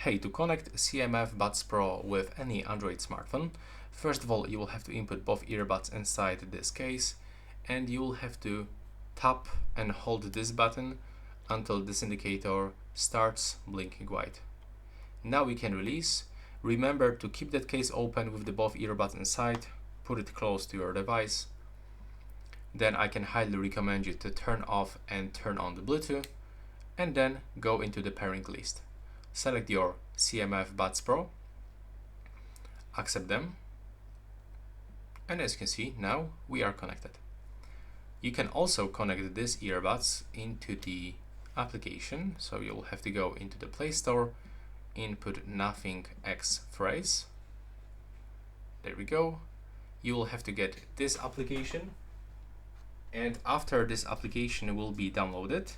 Hey, to connect CMF Buds Pro with any Android smartphone, first of all, you will have to input both earbuds inside this case, and you will have to tap and hold this button until this indicator starts blinking white. Now we can release. Remember to keep that case open with the both earbuds inside, put it close to your device. Then I can highly recommend you to turn off and turn on the Bluetooth, and then go into the pairing list. Select your CMF Buds Pro, accept them, and as you can see, now we are connected. You can also connect these earbuds into the application, so you'll have to go into the Play Store, input nothing X phrase. There we go. You will have to get this application, and after this application will be downloaded,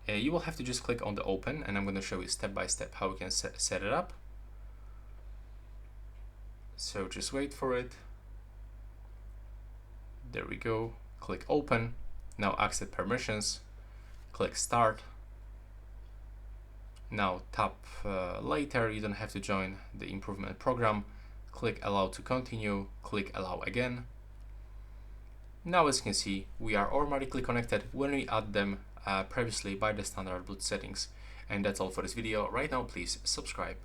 you will have to just click on the open, and I'm going to show you step by step how we can set it up. So just wait for it. There we go. Click open. Now accept permissions. Click start. Now tap later. You don't have to join the improvement program. Click allow to continue. Click allow again. Now as you can see, we are automatically connected when we add them previously by the standard Bluetooth settings. And that's all for this video. Right now, please subscribe.